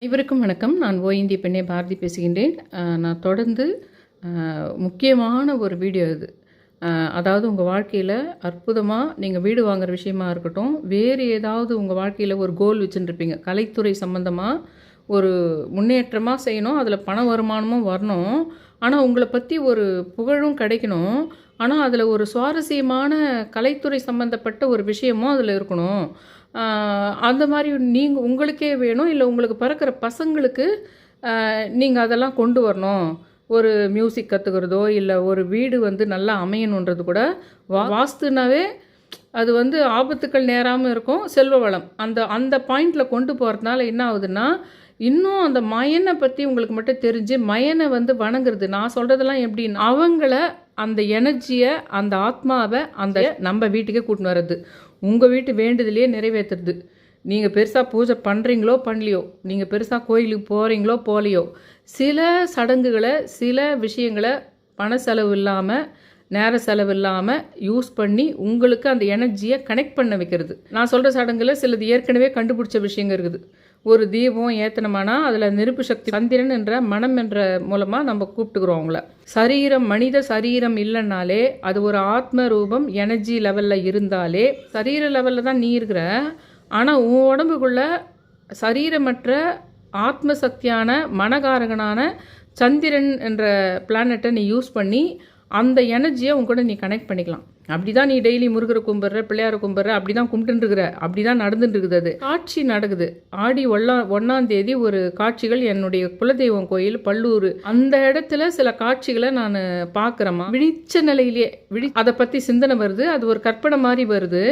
அனைவருக்கும் வணக்கம். நான் இந்திய பெண்ணே பாரதி பேசுகின்றேன். நான் தொடர்ந்து முக்கியமான ஒரு வீடியோ இது. அதாவது உங்கள் வாழ்க்கையில் அற்புதமாக நீங்கள் வீடு வாங்குகிற விஷயமா இருக்கட்டும், வேறு ஏதாவது உங்கள் வாழ்க்கையில் ஒரு கோல் வச்சுருப்பீங்க. கலைத்துறை சம்மந்தமாக ஒரு முன்னேற்றமாக செய்யணும், அதில் பண வருமானமும் வரணும், ஆனால் உங்களை பற்றி ஒரு புகழும் கிடைக்கணும், ஆனால் அதில் ஒரு சுவாரஸ்யமான கலைத்துறை சம்மந்தப்பட்ட ஒரு விஷயமும் அதில் இருக்கணும். அந்த மாதிரி நீங்கள் உங்களுக்கே வேணும், இல்லை உங்களுக்கு பிறக்கிற பசங்களுக்கு நீங்கள் அதெல்லாம் கொண்டு வரணும். ஒரு மியூசிக் கற்றுக்கிறதோ இல்லை ஒரு வீடு நல்லா அமையணுன்றது கூட வாஸ்துனாவே அது ஆபத்துக்கள் நேராமல் இருக்கும், செல்வ வளம் அந்த அந்த பாயிண்டில் கொண்டு போகிறதுனால என்ன ஆகுதுன்னா, இன்னும் அந்த மயனை பற்றி உங்களுக்கு மட்டும் தெரிஞ்சு மயனை வணங்குறது. நான் சொல்கிறதெல்லாம் எப்படின்னு அவங்கள அந்த எனர்ஜியை அந்த ஆத்மாவை அந்த நம்ம வீட்டுக்கே கூட்டின்னு வர்றது, உங்கள் வீட்டு வேண்டுதலையே நிறைவேற்றுறது. நீங்கள் பெருசாக பூஜை பண்ணுறீங்களோ பண்ணலையோ, நீங்கள் பெருசாக கோயிலுக்கு போகிறீங்களோ போகலையோ, சில சடங்குகளை சில விஷயங்களை பண செலவு இல்லாமல் நேர செலவு இல்லாமல் யூஸ் பண்ணி உங்களுக்கு அந்த எனர்ஜியை கனெக்ட் பண்ண வைக்கிறது. நான் சொல்கிற சடங்கில் சிலது ஏற்கனவே கண்டுபிடிச்ச விஷயங்கள் இருக்குது. ஒரு தீபம் ஏத்தனமானா அதில் நெருப்பு சக்தி சந்திரன் என்ற மனம் என்ற மூலமாக நம்ம கூப்பிட்டுக்கிறோம் அவங்கள. சரீரம் மனித சரீரம் இல்லைன்னாலே அது ஒரு ஆத்ம ரூபம் எனர்ஜி லெவலில் இருந்தாலே, சரீர லெவலில் தான் நீ இருக்கிற, ஆனால் உன் உடம்புக்குள்ள சரீரமற்ற ஆத்ம சக்தியான மனகாரகனான சந்திரன் என்ற பிளானட்டை நீ யூஸ் பண்ணி அந்த எனர்ஜியை உன் கூட நீ கனெக்ட் பண்ணிக்கலாம். அப்படி தான் நீ டெய்லி முருகரை கும்பிட்ற, பிள்ளையாரை கும்பிட்ற, அப்படி தான் கும்பிட்டுருக்குற, அப்படி தான் நடந்துட்டுருக்குது. அது காட்சி நடக்குது. ஆடி 1 ஒரு காட்சிகள் என்னுடைய குலதெய்வம் கோயில் பல்லூர், அந்த இடத்துல சில காட்சிகளை நான் பார்க்குறேம்மா. விழிச்ச நிலையிலேயே அதை பற்றி சிந்தனை வருது. அது ஒரு கற்பனை மாதிரி வருது.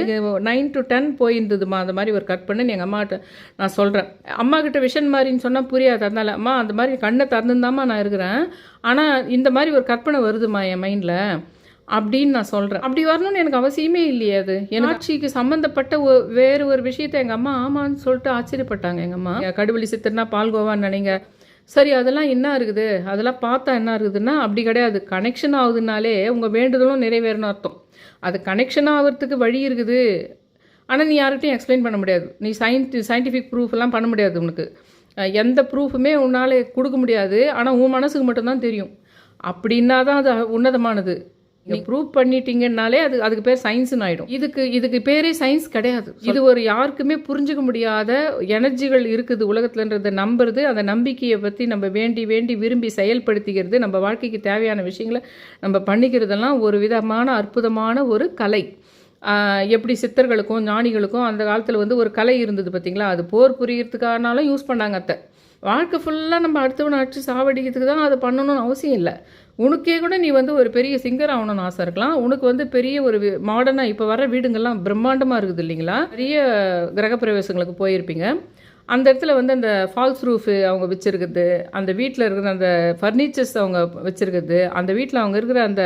9 to 10 போயிருந்ததுமா, அந்த மாதிரி ஒரு கற்பனை எங்கள் அம்மாட்ட நான் சொல்கிறேன். அம்மா கிட்ட விஷன் மாதிரின்னு சொன்னால் புரியாது. அதனால அம்மா அந்த மாதிரி கண்ணை திறந்துதாம்மா நான் இருக்கிறேன், ஆனால் இந்த மாதிரி ஒரு கற்பனை வருதுமா என் மைண்டில் அப்படின்னு நான் சொல்கிறேன். அப்படி வரணும்னு எனக்கு அவசியமே இல்லையே. அது என் ஆட்சிக்கு சம்மந்தப்பட்ட வேறு ஒரு விஷயத்தை எங்கள் அம்மா ஆமான்னு சொல்லிட்டு ஆச்சரியப்பட்டாங்க. எங்கள் அம்மா கடுவெளி சித்திரனா பால்கோவான்னு நினைங்க. சரி, அதெல்லாம் என்ன இருக்குது, அதெல்லாம் பார்த்தா என்ன இருக்குதுன்னா அப்படி கிடையாது. கனெக்ஷன் ஆகுதுனாலே உங்கள் வேண்டுதலும் நிறைவேறணும் அர்த்தம். அது கனெக்ஷன் ஆகிறதுக்கு வழி இருக்குது, ஆனால் நீ யார்கிட்டையும் எக்ஸ்பிளைன் பண்ண முடியாது. நீ சயின்டிஃபிக் ப்ரூஃப் எல்லாம் பண்ண முடியாது. உனக்கு எந்த ப்ரூஃபுமே உன்னால் கொடுக்க முடியாது, ஆனால் உன் மனசுக்கு மட்டும்தான் தெரியும். அப்படின்னா தான் அது உன்னதமானது. நீங்கள் ப்ரூவ் பண்ணிட்டீங்கன்னாலே அதுக்கு பேர் சயின்ஸ்னு ஆகிடும். இதுக்கு பேரே சயின்ஸ் கிடையாது. இது ஒரு யாருக்குமே புரிஞ்சுக்க முடியாத எனர்ஜிகள் இருக்குது உலகத்துலன்றதை நம்புறது. அந்த நம்பிக்கையை பற்றி நம்ம வேண்டி வேண்டி விரும்பி செயல்படுத்திக்கிறது, நம்ம வாழ்க்கைக்கு தேவையான விஷயங்களை நம்ம பண்ணிக்கிறதெல்லாம் ஒரு விதமான அற்புதமான ஒரு கலை. எப்படி சித்தர்களுக்கும் ஞானிகளுக்கும் அந்த காலத்தில் ஒரு கலை இருந்தது பார்த்தீங்களா, அது போர் புரியறதுக்கானாலும் யூஸ் பண்ணாங்க. அத்தை வாழ்க்கை ஃபுல்லாக நம்ம அடுத்தவனை அடிச்சு சாவடிக்கிறதுக்கு தான் அதை பண்ணணும்னு அவசியம் இல்லை. உனக்கே கூட நீ ஒரு பெரிய சிங்கர் ஆகணும்னு ஆசை இருக்கலாம். உனக்கு பெரிய ஒரு மாடர்னாக இப்போ வர வீடுங்கள்லாம் பிரம்மாண்டமாக இருக்குது இல்லைங்களா. நிறைய கிரகப்பிரவேசங்களுக்கு போயிருப்பீங்க. அந்த இடத்துல அந்த ஃபால்ஸ் ரூஃபு அவங்க வச்சுருக்குது, அந்த வீட்டில் இருக்கிற அந்த ஃபர்னிச்சர்ஸ் அவங்க வச்சுருக்குது, அந்த வீட்டில் அவங்க இருக்கிற அந்த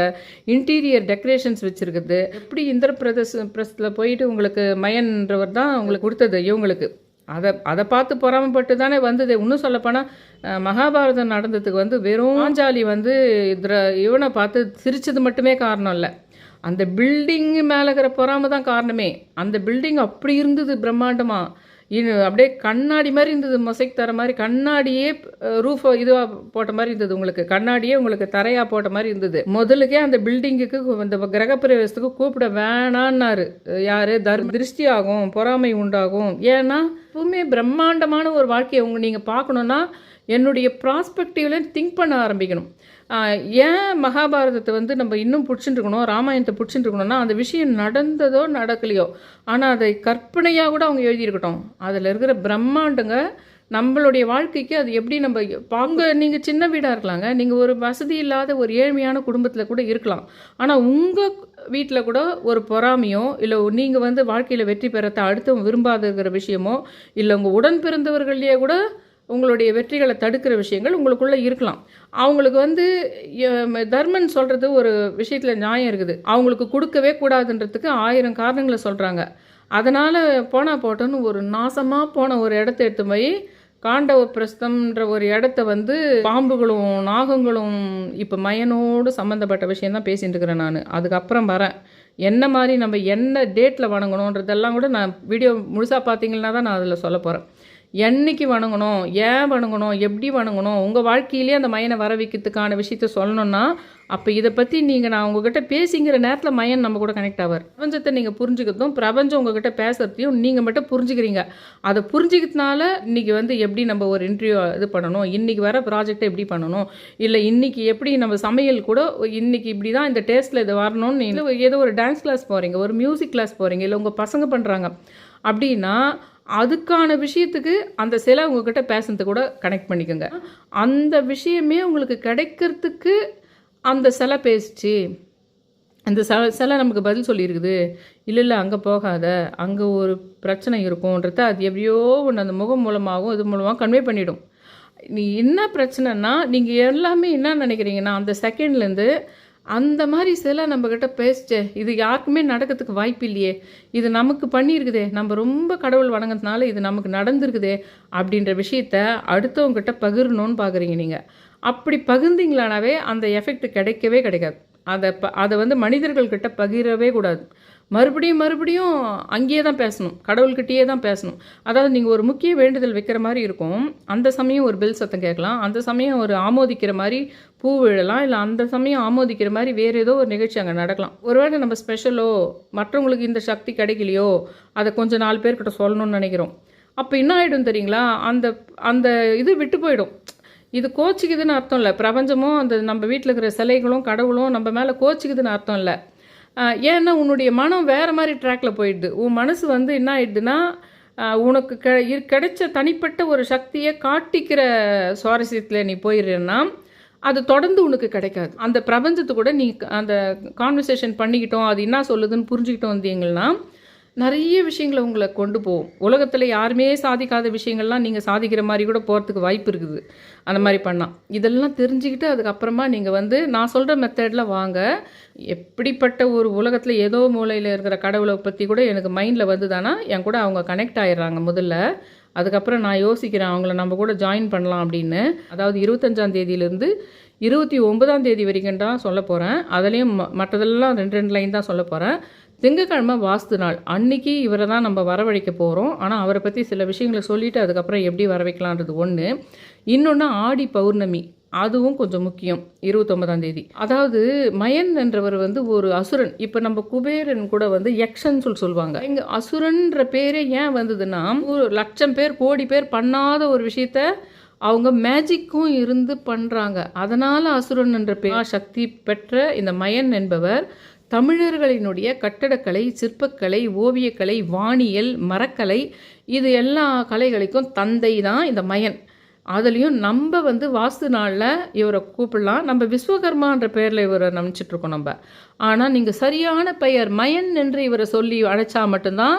இன்டீரியர் டெக்கரேஷன்ஸ் வச்சுருக்குது. எப்படி பிரஸ்த்தில் போயிட்டு உங்களுக்கு மயன்றவர் தான் உங்களுக்கு கொடுத்தது இவங்களுக்கு. அதை பார்த்து பொறாமப்பட்டு தானே வந்தது. இன்னும் சொல்லப்போனால் மகாபாரதம் நடந்ததுக்கு வெறும் பாஞ்சாலி இவனை பார்த்து சிரிச்சது மட்டுமே காரணம் இல்லை, அந்த பில்டிங் மேலே இருக்கிற பொறாமை தான் காரணமே. அந்த பில்டிங் அப்படி இருந்தது பிரம்மாண்டமாக, அப்படியே கண்ணாடி மாதிரி இருந்தது, மொசைக் தர மாதிரி கண்ணாடியே ரூஃப் இதுவாக போட்ட மாதிரி இருந்தது. உங்களுக்கு கண்ணாடியே உங்களுக்கு தரையாக போட்ட மாதிரி இருந்தது. முதலுக்கே அந்த பில்டிங்குக்கு இந்த கிரகப்பிரவேசத்துக்கு கூப்பிட வேணான்னாரு. யார்? திருஷ்டி ஆகும், பொறாமை உண்டாகும். ஏன்னா எப்பவுமே பிரம்மாண்டமான ஒரு வாழ்க்கையை நீங்கள் பார்க்கணுன்னா என்னுடைய ப்ராஸ்பெக்டிவ்ல திங்க் பண்ண ஆரம்பிக்கணும். ஏன் மகாபாரதத்தை நம்ம இன்னும் பிடிச்சிட்டு இருக்கணும், ராமாயணத்தை பிடிச்சிட்டு இருக்கணும்னா அந்த விஷயம் நடந்ததோ நடக்கலையோ, ஆனால் அதை கற்பனையாக கூட அவங்க எழுதியிருக்கட்டும். அதில் இருக்கிற பிரம்மாண்டங்க நம்மளுடைய வாழ்க்கைக்கு அது எப்படி நம்ம அங்கே நீங்கள் சின்ன வீடாக இருக்கலாங்க, நீங்கள் ஒரு வசதி இல்லாத ஒரு ஏழ்மையான குடும்பத்தில் கூட இருக்கலாம், ஆனால் உங்கள் வீட்டில் கூட ஒரு பொறாமையோ இல்லை நீங்கள் வாழ்க்கையில் வெற்றி பெறத்தை அடுத்தவங்க விரும்பாதுங்கிற விஷயமோ இல்லை உங்கள் உடன் பிறந்தவர்களையே கூட உங்களுடைய வெற்றிகளை தடுக்கிற விஷயங்கள் உங்களுக்குள்ளே இருக்கலாம். அவங்களுக்கு தர்மன் சொல்கிறது ஒரு விஷயத்தில் நியாயம் இருக்குது. அவங்களுக்கு கொடுக்கவே கூடாதுன்றதுக்கு 1000 காரணங்களை சொல்கிறாங்க. அதனால் போனால் போட்டோன்னு ஒரு நாசமாக போன ஒரு இடத்த எடுத்து போய் காண்டவ பிரஸ்தம்ன்ற ஒரு இடத்த பாம்புகளும் நாகங்களும் இப்போ மயனோடு சம்மந்தப்பட்ட விஷயந்தான் பேசிகிட்டு இருக்கிறேன் நான். அதுக்கப்புறம் வரேன் என்ன மாதிரி நம்ம என்ன டேட்டில் வணங்கணுன்றதெல்லாம் கூட நான் வீடியோ முழுசாக பார்த்தீங்கன்னா தான் நான் அதில் சொல்ல போகிறேன். என்னைக்கு வணங்கணும், ஏன் வணங்கணும், எப்படி வணங்கணும், உங்கள் வாழ்க்கையிலே அந்த மயனை வர வைக்கிறதுக்கான விஷயத்த சொல்லணும்னா, அப்போ இதை பற்றி நான் உங்ககிட்ட பேசிங்கிற நேரத்தில் மயன் நம்ம கூட கனெக்ட் ஆவார். பிரபஞ்சத்தை நீங்கள் புரிஞ்சுக்கிறதும் பிரபஞ்சம் உங்ககிட்ட பேசுறதையும் நீங்கள் மட்டும் புரிஞ்சுக்கிறீங்க. அதை புரிஞ்சுக்கிறதுனால இன்றைக்கி எப்படி நம்ம ஒரு இன்டர்வியூ இது பண்ணணும், இன்றைக்கி வர ப்ராஜெக்டை எப்படி பண்ணணும், இல்லை இன்றைக்கி எப்படி நம்ம சமையல் கூட இன்றைக்கி இப்படி தான் இந்த டேஸ்ட்டில் இது வரணும்னு நீங்கள் ஏதோ ஒரு டான்ஸ் கிளாஸ் போகிறீங்க, ஒரு மியூசிக் கிளாஸ் போகிறீங்க, இல்லை உங்கள் பசங்க பண்ணுறாங்க அப்படின்னா அதுக்கான விஷயத்துக்கு அந்த சிலை உங்ககிட்ட பேசுறது கூட கனெக்ட் பண்ணிக்கோங்க. அந்த விஷயமே உங்களுக்கு கிடைக்கிறதுக்கு அந்த சிலை பேசிச்சு, அந்த சிலை நமக்கு பதில் சொல்லியிருக்குது, இல்லை அங்கே போகாத, அங்கே ஒரு பிரச்சனை இருக்கும்ன்றத அது எப்படியோ ஒன்று அந்த முகம் மூலமாகவும் இது மூலமாக கன்வே பண்ணிவிடும். நீ என்ன பிரச்சனைனா நீங்கள் எல்லாமே என்ன நினைக்கிறீங்கன்னா அந்த செகண்ட்லேருந்து அந்த மாதிரி சில நம்மக்கிட்ட பேசிச்சே, இது யாருக்குமே நடக்கிறதுக்கு வாய்ப்பு இல்லையே, இது நமக்கு பண்ணியிருக்குதே, நம்ம ரொம்ப கடவுள் வணங்கிறதுனால இது நமக்கு நடந்திருக்குதே அப்படின்ற விஷயத்த அடுத்தவங்ககிட்ட பகிரணும்னு பார்க்குறீங்க நீங்கள். அப்படி பகிர்ந்தீங்களானாவே அந்த எஃபெக்ட் கிடைக்கவே கிடைக்காது. அதை மனிதர்கள்கிட்ட பகிரவே கூடாது. மறுபடியும் அங்கேயே தான் பேசணும், கடவுள்கிட்டயே தான் பேசணும். அதாவது நீங்கள் ஒரு முக்கிய வேண்டுதல் வைக்கிற மாதிரி இருக்கும், அந்த சமயம் ஒரு பெல் சத்தம் கேட்கலாம், அந்த சமயம் ஒரு ஆமோதிக்கிற மாதிரி பூ விழலாம், இல்லை அந்த சமயம் ஆமோதிக்கிற மாதிரி வேறு ஏதோ ஒரு நிகழ்ச்சி அங்கே நடக்கலாம். ஒருவேளை நம்ம ஸ்பெஷலோ மற்றவங்களுக்கு இந்த சக்தி கிடைக்கலையோ அதை கொஞ்சம் 4 பேர்கிட்ட சொல்லணும்னு நினைக்கிறோம். அப்போ என்ன ஆகிடும் தெரியுங்களா, அந்த அந்த இது விட்டு போயிடும். இது கோச்சிக்குதுன்னு அர்த்தம் இல்லை, பிரபஞ்சமும் அந்த நம்ம வீட்டில் இருக்கிற சிலைகளும் கடவுளும் நம்ம மேலே கோச்சிக்குதுன்னு அர்த்தம் இல்லை. ஏன்னா உன்னுடைய மனம் வேறு மாதிரி ட்ராக்கில் போயிடுது. உன் மனசு என்ன ஆயிடுதுன்னா உனக்கு கிடைச்ச தனிப்பட்ட ஒரு சக்தியை காட்டிக்கிற சுவாரஸ்யத்தில் நீ போயிடுறேன்னா அது தொடர்ந்து உனக்கு கிடைக்காது. அந்த பிரபஞ்சத்து கூட நீ அந்த கான்வர்சேஷன் பண்ணிக்கிட்டோம், அது என்ன சொல்லுதுன்னு புரிஞ்சுக்கிட்டோம் வந்தீங்கன்னா நிறைய விஷயங்களை உங்களை கொண்டு போகும். உலகத்தில் யாருமே சாதிக்காத விஷயங்கள்லாம் நீங்கள் சாதிக்கிற மாதிரி கூட போகிறதுக்கு வாய்ப்பு இருக்குது. அந்த மாதிரி பண்ணால் இதெல்லாம் தெரிஞ்சுக்கிட்டு அதுக்கப்புறமா நீங்கள் நான் சொல்கிற மெத்தடில் வாங்க. எப்படிப்பட்ட ஒரு உலகத்தில் ஏதோ மூலையில் இருக்கிற கடவுளை பற்றி கூட எனக்கு மைண்டில் வந்துதானா என் கூட அவங்க கனெக்ட் ஆகிடுறாங்க முதல்ல. அதுக்கப்புறம் நான் யோசிக்கிறேன் அவங்கள நம்ம கூட ஜாயின் பண்ணலாம் அப்படின்னு. அதாவது 25ஆம் தேதியிலேருந்து 29ஆம் தேதி வரைக்கும் தான் சொல்ல போகிறேன். அதுலேயும் மற்றதெல்லாம் 2 லைன் தான் சொல்ல போகிறேன். திங்கக்கிழமை வாஸ்து நாள் அன்னைக்கு இவரை தான் நம்ம வரவழைக்க போகிறோம். ஆனால் அவரை பற்றி சில விஷயங்களை சொல்லிவிட்டு அதுக்கப்புறம் எப்படி வர வைக்கலான்றது ஒன்று. இன்னொன்று ஆடி பௌர்ணமி, அதுவும் கொஞ்சம் முக்கியம். 29ஆம் தேதி. அதாவது மயன் என்றவர் ஒரு அசுரன். இப்போ நம்ம குபேரன் கூட யக்ஷன் சொல்லுவாங்க. இங்கே அசுரன்ற பேரே ஏன் வந்ததுன்னா 1,00,000 பேர் கோடி பேர் பண்ணாத ஒரு விஷயத்த அவங்க மேஜிக்கும் இருந்து பண்ணுறாங்க. அதனால் அசுரன் என்ற பேர் சக்தி பெற்ற இந்த மயன் என்பவர் தமிழர்களினுடைய கட்டடக்கலை, சிற்பக்கலை, ஓவியக்கலை, வானியல், மரக்கலை, இது எல்லா கலைகளுக்கும் தந்தை தான் இந்த மயன். அதுலேயும் நம்ம வாஸ்து நாளில் இவரை கூப்பிடலாம். நம்ம விஸ்வகர்மான்ற பேரில் இவரை நினச்சிட்ருக்கோம் நம்ம. ஆனால் நீங்கள் சரியான பெயர் மயன் என்று இவரை சொல்லி அழைச்சா மட்டும்தான்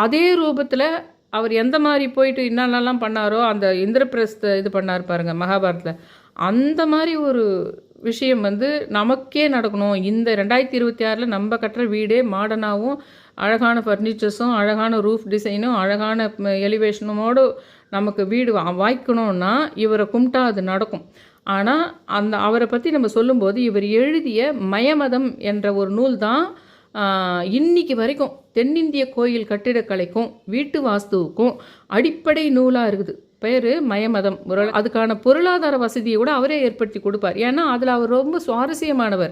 அதே ரூபத்தில் அவர் எந்த மாதிரி போயிட்டு என்னென்னலாம் பண்ணாரோ, அந்த இந்திரபிரஸ்த இது பண்ணார் பாருங்கள் மகாபாரத்தில், அந்த மாதிரி ஒரு விஷயம் நமக்கே நடக்கணும். இந்த 2026 நம்ம கட்டுற வீடே மாடர்னாகவும் அழகான ஃபர்னிச்சர்ஸும் அழகான ரூஃப் டிசைனும் அழகான எலிவேஷனோடு நமக்கு வீடு வாய்க்கணும்னா இவரை கும்பிட்டா அது நடக்கும். ஆனால் அவரை பற்றி நம்ம சொல்லும்போது இவர் எழுதிய மயமதம் என்ற ஒரு நூல் தான் இன்னைக்கு வரைக்கும் தென்னிந்திய கோயில் கட்டிடக்கலைக்கும் வீட்டு வாஸ்துவுக்கும் அடிப்படை நூலாக இருக்குது. பேர் மயமதம். அதுக்கான பொருளாதார வசதியை கூட அவரே ஏற்படுத்தி கொடுப்பார். ஏன்னா அதில் அவர் ரொம்ப சுவாரஸ்யமானவர்.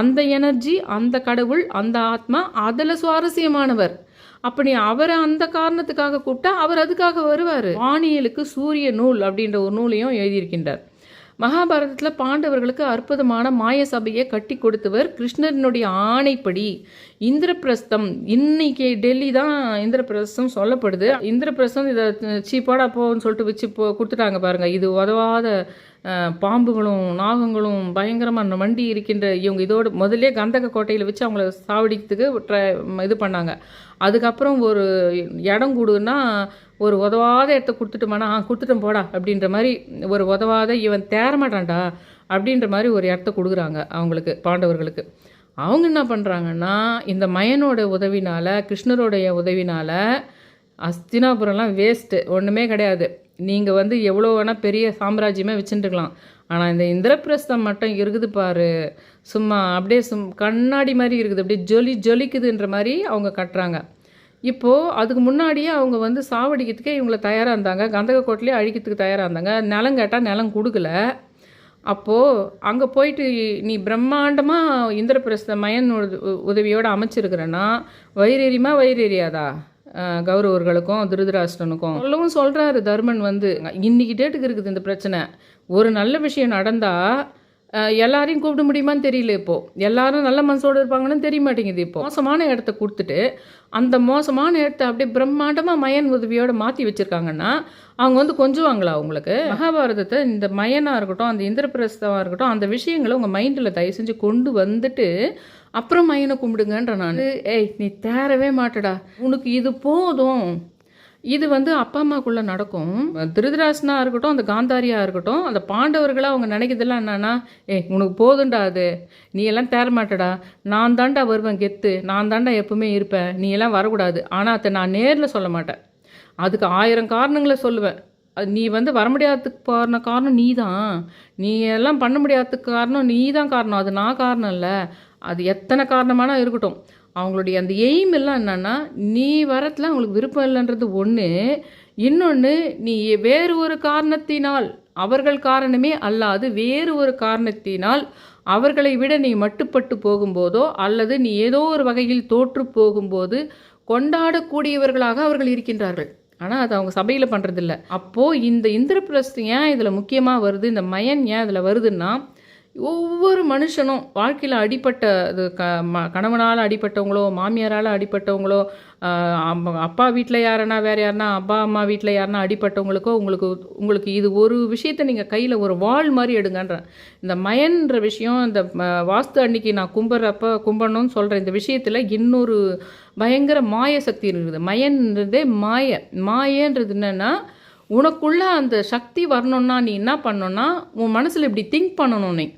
அந்த எனர்ஜி, அந்த கடவுள், அந்த ஆத்மா அதில் சுவாரஸ்யமானவர். அப்படி அவரை அந்த காரணத்துக்காக கூப்பிட்டா அவர் அதுக்காக வருவார். வானியலுக்கு சூரிய நூல் அப்படின்ற ஒரு நூலையும் எழுதியிருக்கின்றார். மகாபாரதத்தில் பாண்டவர்களுக்கு அற்புதமான மாய சபையை கட்டி கொடுத்தவர் கிருஷ்ணனுடைய ஆணைப்படி. இந்திரபிரஸ்தம், இன்னைக்கு டெல்லி தான் இந்திரபிரஸ்தம் சொல்லப்படுது. இந்திரபிரஸ்தம் இதை சீப்பாடா போன்னு சொல்லிட்டு வச்சு கொடுத்துட்டாங்க பாருங்கள். இது உதவாத பாம்புகளும் நாகங்களும் பயங்கரமாக வண்டி இருக்கின்ற இவங்க இதோடு முதல்ல கந்தக கோட்டையில் வச்சு அவங்கள சாவடிக்கிறதுக்கு இது பண்ணாங்க. அதுக்கப்புறம் ஒரு இடம் கூடுன்னா ஒரு உதவாத இடத்த கொடுத்துட்டோமானா கொடுத்துட்டோம் போடா அப்படின்ற மாதிரி, ஒரு உதவாத இவன் தேரமாட்டான்டா அப்படின்ற மாதிரி ஒரு இடத்த கொடுக்குறாங்க அவங்களுக்கு, பாண்டவர்களுக்கு. அவங்க என்ன பண்ணுறாங்கன்னா இந்த மயனோட உதவினால், கிருஷ்ணருடைய உதவினால் அஸ்தினாபுரம்லாம் வேஸ்ட்டு, ஒன்றுமே கிடையாது. நீங்கள் எவ்வளோ வேணால் பெரிய சாம்ராஜ்யமே வச்சுட்டுருக்கலாம். ஆனால் இந்த இந்திரபிரஸ்தம் மட்டும் இருக்குது பாரு, சும்மா அப்படியே கண்ணாடி மாதிரி இருக்குது, அப்படியே ஜொலிக்குதுன்ற மாதிரி அவங்க கட்டுறாங்க. இப்போது அதுக்கு முன்னாடியே அவங்க வந்து சாவடிக்கிறதுக்கே இவங்களை தயாராக இருந்தாங்க, கந்தகக்கோட்டையிலே அழிக்கிறதுக்கு தயாராக இருந்தாங்க. நிலம் கேட்டால் நிலம் கொடுக்கல. அப்போது அங்கே போயிட்டு நீ பிரம்மாண்டமாக இந்திரபிரஸ்த மயன் உதவியோடு அமைச்சிருக்கிறேன்னா வயிறெறியாதா கௌரவர்களுக்கும் திருதராஷ்டிரனுக்கும் சொல்லவும் சொல்கிறாரு தர்மன் வந்து. இன்னைக்கு டேட்டுக்கு இருக்குது இந்த பிரச்சனை. ஒரு நல்ல விஷயம் நடந்தால் எல்லாரையும் கூப்பிட முடியுமான்னு தெரியல. இப்போது எல்லாரும் நல்ல மனசோடு இருப்பாங்கன்னு தெரிய மாட்டேங்குது. இப்போ மோசமான இடத்த கொடுத்துட்டு அந்த மோசமான இடத்த அப்படியே பிரம்மாண்டமாக மயன் உதவியோடு மாற்றி வச்சுருக்காங்கன்னா அவங்க வந்து கொஞ்சுவாங்களா? அவங்களுக்கு மகாபாரதத்தை இந்த மயனாக இருக்கட்டும், அந்த இந்திரபிரஸ்தவாக இருக்கட்டும், அந்த விஷயங்களை உங்கள் மைண்டில் தயவு செஞ்சு கொண்டு வந்துட்டு அப்புறம் மயனை கும்பிடுங்கன்ற நான். ஏய், நீ தேரவே மாட்டடா, உனக்கு இது போதும். இது வந்து அப்பா அம்மாக்குள்ளே நடக்கும். திருதராஷ்டிரனாக இருக்கட்டும், அந்த காந்தாரியாக இருக்கட்டும், அந்த பாண்டவர்களாக அவங்க நினைக்கிறதெல்லாம் என்னன்னா, உனக்கு போதுண்டா, அது நீ எல்லாம் தேர மாட்டடா, நான் தாண்டா வருவேன் கெத்து, நான் தாண்டா எப்பவுமே இருப்பேன், நீ எல்லாம் வரக்கூடாது. ஆனால் அதை நான் நேரில் சொல்ல மாட்டேன், அதுக்கு 1000 காரணங்களை சொல்லுவேன். நீ வந்து வர முடியாததுக்கு போகிற காரணம் நீ தான், நீ எல்லாம் பண்ண முடியாததுக்கு காரணம் நீ தான் காரணம், அது நான் காரணம் இல்லை. அது எத்தனை காரணமான இருக்கட்டும், அவங்களுடைய அந்த எய்ம் எல்லாம் என்னென்னா, நீ வரத்தில் அவங்களுக்கு விருப்பம் இல்லைன்றது ஒன்று. இன்னொன்று, நீ வேறு ஒரு காரணத்தினால், அவர்கள் காரணமே அல்லாது வேறு ஒரு காரணத்தினால் அவர்களை விட நீ மட்டுப்பட்டு போகும்போதோ அல்லது நீ ஏதோ ஒரு வகையில் தோற்று போகும்போது கொண்டாடக்கூடியவர்களாக அவர்கள் இருக்கின்றார்கள். ஆனால் அது அவங்க சபையில் பண்ணுறதில்ல. அப்போது இந்த இந்திரபிரஸ்து ஏன் இதில் முக்கியமாக வருது, இந்த மயன் ஏன் இதில் வருதுன்னா, ஒவ்வொரு மனுஷனும் வாழ்க்கையில் அடிப்பட்ட அது கணவனால் அடிப்பட்டவங்களோ, மாமியாரால் அடிப்பட்டவங்களோ, அப்பா வீட்டில் யாருன்னா வேறு யாருன்னா அப்பா அம்மா வீட்டில் யாருன்னா அடிப்பட்டவங்களுக்கோ உங்களுக்கு இது ஒரு விஷயத்தை நீங்கள் கையில் ஒரு வாள் மாதிரி எடுங்கன்றேன். இந்த மயன்ற விஷயம், இந்த வாஸ்து அன்னைக்கு நான் கும்பிடணும்னு சொல்கிற இந்த விஷயத்தில் இன்னொரு பயங்கர மாய சக்தி இருக்குது. மயன்றதே மாயன்றது என்னென்னா, உனக்குள்ள அந்த சக்தி வரணுன்னா நீ என்ன பண்ணணுன்னா, உன் மனசில் இப்படி திங்க் பண்ணணும். நீ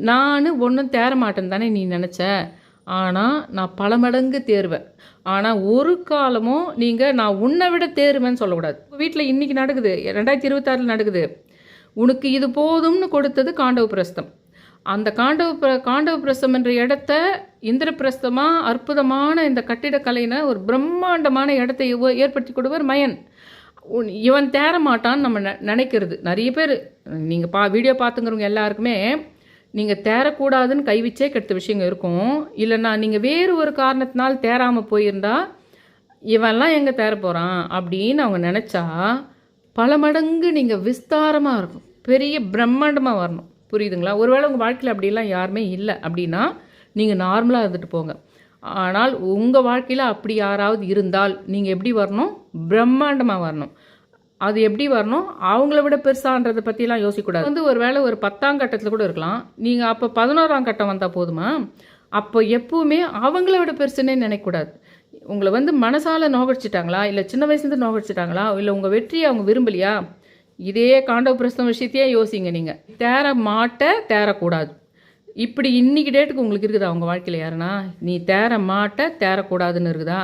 நான் ஒன்றும் தேர மாட்டேன்னு தானே நீ நினச்ச, ஆனால் நான் பல மடங்கு தேர்வேன். ஆனால் ஒரு காலமும் நீங்கள் நான் உன்னை விட தேருவேன்னு சொல்லக்கூடாது. வீட்டில் இன்றைக்கி நடக்குது, 2026 நடக்குது. உனக்கு இது போதும்னு கொடுத்தது காண்டவ பிரஸ்தம். அந்த காண்டவ பிரஸ்தம் என்ற இடத்த இந்திரபிரஸ்தமாக அற்புதமான இந்த கட்டிடக்கலைன்னு ஒரு பிரம்மாண்டமான இடத்தை ஏற்படுத்தி கொடுவர் மயன். இவன் தேர மாட்டான்னு நம்ம நினைக்கிறது. நிறைய பேர் நீங்கள் வீடியோ பார்த்துங்கிறவங்க எல்லாருக்குமே நீங்கள் தேரக்கூடாதுன்னு கைவிச்சே கெடுத்த விஷயங்கள் இருக்கும். இல்லைன்னா நீங்கள் வேறு ஒரு காரணத்தினால் தேராமல் போயிருந்தா இவன்லாம் எங்கே தேர போகிறான் அப்படின்னு அவங்க நினச்சா பல மடங்கு நீங்கள் விஸ்தாரமாக இருக்கும், பெரிய பிரம்மாண்டமாக வரணும். புரியுதுங்களா? ஒருவேளை உங்கள் வாழ்க்கையில் அப்படிலாம் யாருமே இல்லை அப்படின்னா நீங்கள் நார்மலாக இருந்துட்டு போங்க. ஆனால் உங்கள் வாழ்க்கையில் அப்படி யாராவது இருந்தால் நீங்கள் எப்படி வரணும்? பிரம்மாண்டமாக வரணும். அது எப்படி வரணும்? அவங்கள விட பெருசான்றதை பற்றிலாம் யோசிக்கக்கூடாது. வந்து ஒரு வேளை ஒரு 10ஆம் கட்டத்தில் கூட இருக்கலாம். நீங்கள் அப்போ 11ஆம் கட்டம் வந்தால் போதுமா? அப்போ எப்பவுமே அவங்கள விட பெருசுன்னே நினைக்கக்கூடாது. உங்களை வந்து மனசால் நோகடிச்சிட்டாங்களா, இல்லை சின்ன வயசுலேருந்து நோகடிச்சிட்டாங்களா, இல்லை உங்கள் வெற்றியை அவங்க விரும்பலையா, இதே காண்டவ பிரஸ்தம் விஷயத்தையே யோசிங்க. நீங்கள் தேரக்கூடாது. இப்படி இன்றைக்கி டேட்டுக்கு உங்களுக்கு இருக்குதா உங்கள் வாழ்க்கையில் யாருன்னா, நீ தேரக்கூடாதுன்னு இருக்குதா?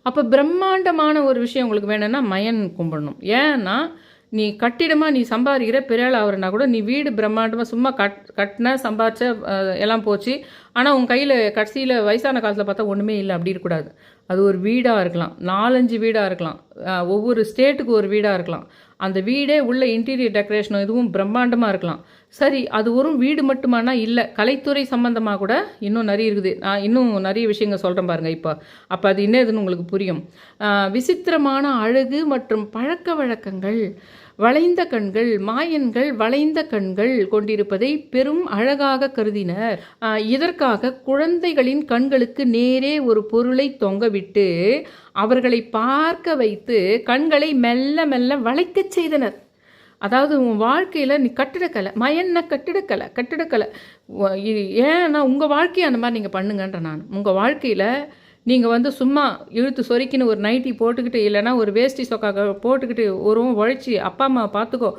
அப்போ பிரம்மாண்டமான ஒரு விஷயம் உங்களுக்கு வேணும்னா மயன் கும்பிடணும். ஏன்னா நீ கட்டிடமாக நீ சம்பாதிக்கிற பெரியாள் ஆகிறனா கூட நீ வீடு பிரம்மாண்டமாக சும்மா கட்டின சம்பாதிச்ச எல்லாம் போச்சு. ஆனால் உன் கையில் கடைசியில் வயசான காலத்தில் பார்த்தா ஒன்றுமே இல்லை அப்படி இருக்கக்கூடாது. அது ஒரு வீடாக இருக்கலாம், 4-5 வீடாக இருக்கலாம், ஒவ்வொரு ஸ்டேட்டுக்கு ஒரு வீடாக இருக்கலாம். அந்த வீடே உள்ள இன்டீரியர் டெக்கரேஷனும் இதுவும் பிரம்மாண்டமாக இருக்கலாம். சரி, அது ஒரு வீடு மட்டுமானா இல்லை, கலைத்துறை சம்மந்தமாக கூட இன்னும் நிறைய இருக்குது. நான் இன்னும் நிறைய விஷயங்கள் சொல்கிறேன் பாருங்கள். அப்போ அது என்னதுன்னு உங்களுக்கு புரியும். விசித்திரமான அழகு மற்றும் பழக்க வழக்கங்கள், வளைந்த கண்கள், மாயன்கள் வளைந்த கண்கள் கொண்டிருப்பதை பெரும் அழகாக கருதினர். இதற்காக குழந்தைகளின் கண்களுக்கு நேரே ஒரு பொருளை தொங்கவிட்டு அவர்களை பார்க்க வைத்து கண்களை மெல்ல மெல்ல வளைக்க செய்தனர். அதாவது உன் வாழ்க்கையில் நீ கட்டிடக்கலை, மயன்ன கட்டிடக்கலை ஏன்னா உங்கள் வாழ்க்கையை அந்த மாதிரி நீங்கள் பண்ணுங்கன்ற நான். உங்கள் வாழ்க்கையில் நீங்கள் வந்து சும்மா இழுத்து சொரிக்கின்னு ஒரு நைட்டி போட்டுக்கிட்டு இல்லைனா ஒரு வேஷ்டி சொக்கா போட்டுக்கிட்டு ஒரு உழைச்சி அப்பா அம்மா பார்த்துக்கோ,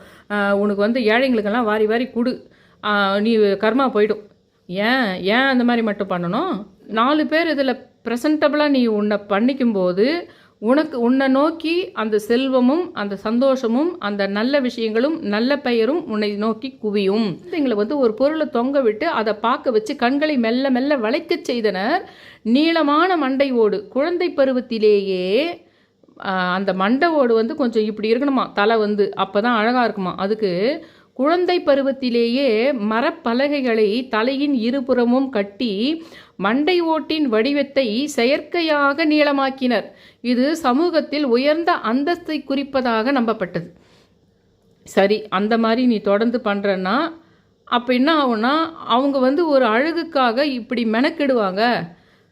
உனக்கு வந்து ஏழைங்களுக்கெல்லாம் வாரி வாரி கொடு, நீ கர்மா போய்டும். ஏன் அந்த மாதிரி மட்டும் பண்ணணும்? 4 பேர் இதில் ப்ரெசன்டபுளாக நீ உன்னை பண்ணிக்கும்போது உன்னை நோக்கி அந்த செல்வமும் அந்த சந்தோஷமும் அந்த நல்ல விஷயங்களும் நல்ல பெயரும் உன்னை நோக்கி குவியும். குழந்தைங்களை வந்து ஒரு பொருளை தொங்க விட்டு அதை பார்க்க வச்சு கண்களை மெல்ல மெல்ல வளைக்கச் செய்தனர். நீளமான மண்டை ஓடு குழந்தை பருவத்திலேயே அந்த மண்டை ஓடு வந்து கொஞ்சம் இப்படி இருக்கணுமா, தலை வந்து அப்போ தான் அழகாக இருக்குமா. அதுக்கு குழந்தை பருவத்திலேயே மரப்பலகைகளை தலையின் இருபுறமும் கட்டி மண்டை ஓட்டின் வடிவத்தை செயற்கையாக நீளமாக்கினர். இது சமூகத்தில் உயர்ந்த அந்தஸ்தை குறிப்பதாக நம்பப்பட்டது. சரி, அந்த மாதிரி நீ தொடர்ந்து பண்ணுறன்னா அப்போ என்ன ஆகும்னா, அவங்க வந்து ஒரு அழகுக்காக இப்படி மெனக்கெடுவாங்க.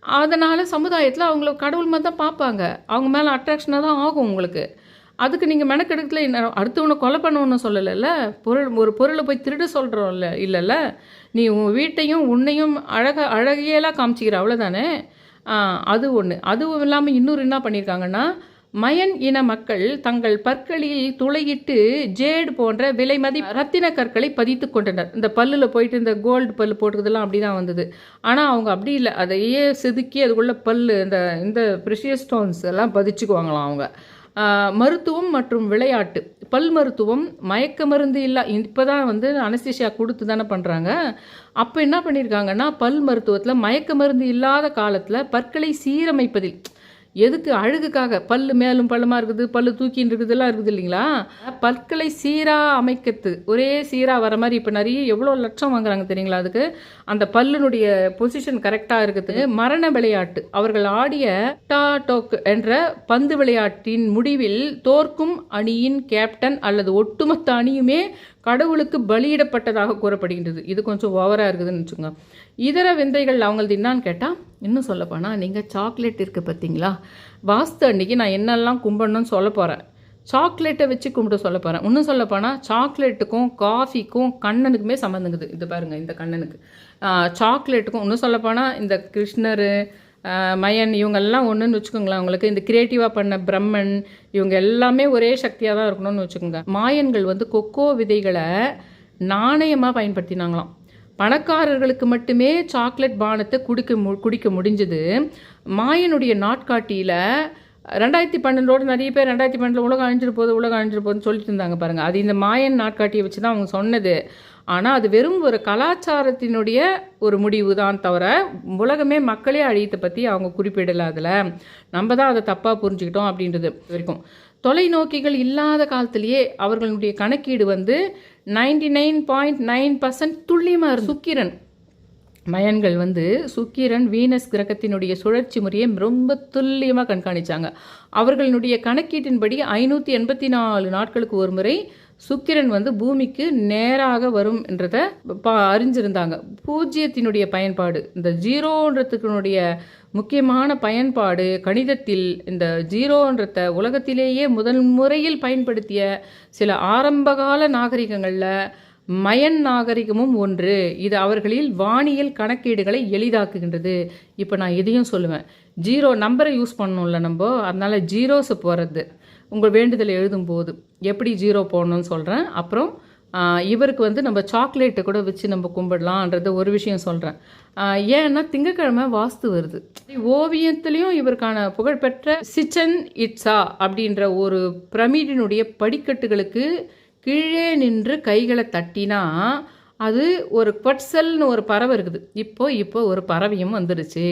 அதனால் சமுதாயத்தில் அவங்கள கடவுள் மாதிரி தான் பார்ப்பாங்க. அவங்க மேலே அட்ராக்ஷனாக தான் ஆகும் உங்களுக்கு. அதுக்கு நீங்கள் மெனக்கெடுக்கல. அடுத்தவனை கொலை பண்ணணும்னு சொல்லலைல்ல. ஒரு பொருளை போய் திருட சொல்கிறோம்ல, இல்லைல்ல. நீ உன் வீட்டையும் உன்னையும் அழகியெல்லாம் காமிச்சிக்கிற, அவ்வளோதானே. அது ஒன்று. அதுவும் இல்லாமல் இன்னொரு என்ன பண்ணியிருக்காங்கன்னா, மயன் இன மக்கள் தங்கள் பற்களில் துளையிட்டு ஜேடு போன்ற விலைமதி ரத்தின கற்களை பதித்து கொண்டனர். இந்த பல்லில் போயிட்டு இந்த கோல்டு பல்லு போட்டுக்கிறதுலாம் அப்படி தான் வந்தது. ஆனால் அவங்க அப்படி இல்லை, அதையே செதுக்கி அதுக்குள்ளே பல்லு இந்த ப்ரெஷியஸ் ஸ்டோன்ஸ் எல்லாம் பதிச்சுக்குவாங்களாம் அவங்க. மருத்துவம் மற்றும் விளையாட்டு. பல் மருத்துவம் மயக்க மருந்து இல்லை. இப்போ தான் வந்து அனஸ்தீசியா கொடுத்து தானே பண்ணுறாங்க. அப்போ என்ன பண்ணியிருக்காங்கன்னா, பல் மருத்துவத்தில் மயக்க மருந்து இல்லாத காலத்தில் பற்களை சீரமைப்பதில், எதுக்கு, அழகுக்காக. பல்லு மேலும் பள்ளமாக இருக்குது, பல்லு தூக்கின்னு இருக்குதுலாம் இருக்குது இல்லைங்களா. பற்களை சீராக அமைக்கிறது, ஒரே சீராக வர மாதிரி. இப்போ நிறைய எவ்வளோ லட்சம் வாங்குறாங்க தெரியுங்களா அதுக்கு. அந்த பல்லுனுடைய பொசிஷன் கரெக்டாக இருக்குது. மரண விளையாட்டு. அவர்கள் ஆடிய டோக் என்ற பந்து விளையாட்டின் முடிவில் தோற்கும் அணியின் கேப்டன் அல்லது ஒட்டுமொத்த அணியுமே கடவுளுக்கு பலியிடப்பட்டதாக கூறப்படுகின்றது. இது கொஞ்சம் ஓவராக இருக்குதுன்னு வச்சுக்கோங்க. இதர விந்தைகள் அவங்களது என்னான்னு கேட்டால், இன்னும் சொல்லப்போனால் நீங்கள் சாக்லேட் இருக்குது பார்த்தீங்களா, வாஸ்து அன்றைக்கி நான் என்னெல்லாம் கும்பிடணும்னு சொல்ல போகிறேன். சாக்லேட்டை வச்சு கும்பிட சொல்ல போகிறேன். இன்னும் சொல்லப்போனால் சாக்லேட்டுக்கும் காஃபிக்கும் கண்ணனுக்குமே சம்மந்தங்குது. இது பாருங்கள், இந்த கண்ணனுக்கு சாக்லேட்டுக்கும். இன்னும் சொல்லப்போனால் இந்த கிருஷ்ணர், மயன் இவங்கெல்லாம் ஒன்றுன்னு வச்சுக்கோங்களேன். அவங்களுக்கு இந்த கிரியேட்டிவாக பண்ண பிரம்மன் இவங்க எல்லாமே ஒரே சக்தியாக தான் இருக்கணும்னு வச்சுக்கோங்க. மாயன்கள் வந்து கொக்கோ விதைகளை நாணயமாக பயன்படுத்தினாங்களாம். பணக்காரர்களுக்கு மட்டுமே சாக்லேட் பானத்தை குடிக்க முடிஞ்சது. மாயனுடைய நாட்காட்டியில் 2012 நிறைய பேர் 2012 உலகம் அழிஞ்சிட்டு போகுதுன்னு சொல்லிட்டு இருந்தாங்க பாருங்கள். அது இந்த மாயன் நாட்காட்டியை வச்சு தான் அவங்க சொன்னது. ஆனால் அது வெறும் ஒரு கலாச்சாரத்தினுடைய ஒரு முடிவு தான் தவிர உலகமே மக்களே அழியத்தை பற்றி அவங்க குறிப்பிடலை. அதில் நம்ம தான் அதை தப்பாக புரிஞ்சுக்கிட்டோம் அப்படின்றது வரைக்கும். தொலைநோக்கிகள் இல்லாத காலத்திலேயே அவர்களுடைய கணக்கீடு வந்து 99.9% துல்லியமாக இருந்து. சுக்கிரன் மயன்கள் வந்து சுக்கிரன் வீனஸ் கிரகத்தினுடைய சுழற்சி முறையை ரொம்ப துல்லியமாக கண்காணித்தாங்க. அவர்களுடைய கணக்கீட்டின்படி 584 நாட்களுக்கு ஒரு முறை சுக்கிரன் வந்து பூமிக்கு நேராக வரும் என்றதை அறிஞ்சிருந்தாங்க. பூஜ்ஜியத்தினுடைய பயன்பாடு, இந்த ஜீரோன்றதுக்குனுடைய முக்கியமான பயன்பாடு கணிதத்தில். இந்த ஜீரோன்றத உலகத்திலேயே முதல் முறையில் பயன்படுத்திய சில ஆரம்பகால நாகரிகங்களில் மயன் நாகரிகமும் ஒன்று. இது அவர்களில் வானியல் கணக்கீடுகளை எளிதாக்குகின்றது. இப்போ நான் இதையும் சொல்லுவேன், ஜீரோ நம்பரை யூஸ் பண்ணணும்ல நம்ம, அதனால் ஜீரோஸை போகிறது உங்கள் வேண்டுதலை எழுதும்போது எப்படி ஜீரோ போடணும்னு சொல்கிறேன். அப்புறம் இவருக்கு வந்து நம்ம சாக்லேட்டை கூட வச்சு நம்ம கும்பிடலான்றது ஒரு விஷயம் சொல்கிறேன். ஏன்னா திங்கக்கிழமை வாஸ்து வருது. ஓவியத்துலேயும் இவருக்கான புகழ்பெற்ற சிச்சன் இட்ஸா அப்படின்ற ஒரு பிரமிடினுடைய படிக்கட்டுகளுக்கு கீழே நின்று கைகளை தட்டினா அது ஒரு பட்சல்னு ஒரு பறவை இருக்குது. இப்போ ஒரு பறவையும் வந்துடுச்சு.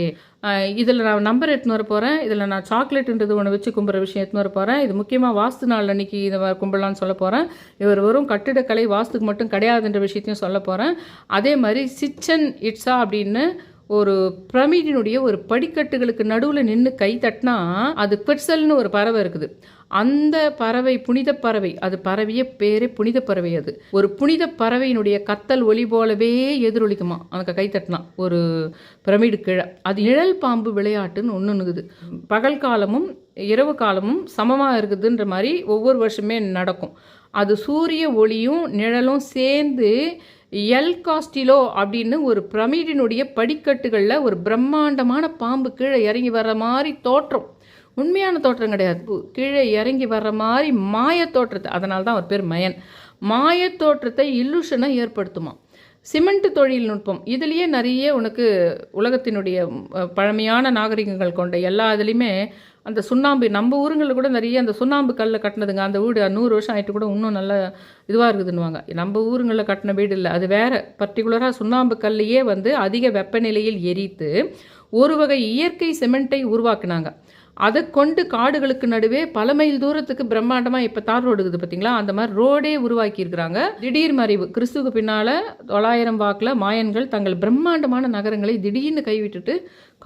இதில் நான் நம்பர் எடுத்துன்னு வர போகிறேன். இதில் நான் சாக்லேட்டுன்றது ஒன்று வச்சு கும்புற விஷயம் எடுத்துன்னு வர போகிறேன். இது முக்கியமாக வாஸ்து நாள் அன்றைக்கி இதை கும்பிடலான்னு சொல்ல போகிறேன். இவர் வெறும் கட்டிடக்கலை வாஸ்துக்கு மட்டும் கிடையாதுன்ற விஷயத்தையும் சொல்ல போகிறேன். அதே மாதிரி சிச்சன் இட்ஸா அப்படின்னு ஒரு பிரமிடினுடைய ஒரு படிக்கட்டுகளுக்கு நடுவில் நின்று கை தட்டினா அது குவெட்சல்னு ஒரு பறவை இருக்குது. அந்த பறவை புனித பறவை. அது பறவைய பேரே புனித பறவை. அது ஒரு புனித பறவையினுடைய கத்தல் ஒலி போலவே எதிரொலிக்குமா அந்த கை தட்டினா ஒரு பிரமிடு கீழே. அது நிழல் பாம்பு விளையாட்டுன்னு ஒன்று இருக்குது. பகல் காலமும் இரவு காலமும் சமமாக இருக்குதுன்ற மாதிரி ஒவ்வொரு வருஷமே நடக்கும். அது சூரிய ஒளியும் நிழலும் சேர்ந்து எல் காஸ்டிலோ அப்படின்னு ஒரு பிரமிடினுடைய படிக்கட்டுகளில் ஒரு பிரம்மாண்டமான பாம்பு கீழே இறங்கி வர்ற மாதிரி தோற்றம். உண்மையான தோற்றம் கிடையாது, கீழே இறங்கி வர்ற மாதிரி மாய தோற்றத்தை. அதனால தான் அவர் பேர் மயன். மாய தோற்றத்தை இல்லூஷனை ஏற்படுத்துமா. சிமெண்ட் தொழில்நுட்பம் இதுலேயே நிறைய உனக்கு உலகத்தினுடைய பழமையான நாகரிகங்கள் கொண்ட எல்லா இதுலேயுமே அந்த சுண்ணாம்பு நம்ம ஊருங்களில் கூட நிறைய அந்த சுண்ணாம்பு கல்லில் கட்டினதுங்க. அந்த வீடு 100 வருஷம் ஆகிட்டு கூட இன்னும் நல்ல இதுவாக இருக்குதுன்னுவாங்க. நம்ம ஊருங்களில் கட்டின வீடு இல்லை, அது வேறு. பர்டிகுலராக சுண்ணாம்பு கல்லையே வந்து அதிக வெப்பநிலையில் எரித்து ஒரு வகை இயற்கை சிமெண்ட்டை உருவாக்குனாங்க. அதை கொண்டு காடுகளுக்கு நடுவே பல மைல் தூரத்துக்கு பிரம்மாண்டமாக இப்போ தார் ரோடு இருக்குது பார்த்தீங்களா, அந்த மாதிரி ரோடே உருவாக்கியிருக்கிறாங்க. திடீர் மறைவு கிறிஸ்துவுக்கு பின்னால் 900 வாக்கில் மாயன்கள் தங்கள் பிரம்மாண்டமான நகரங்களை திடீர்னு கைவிட்டுட்டு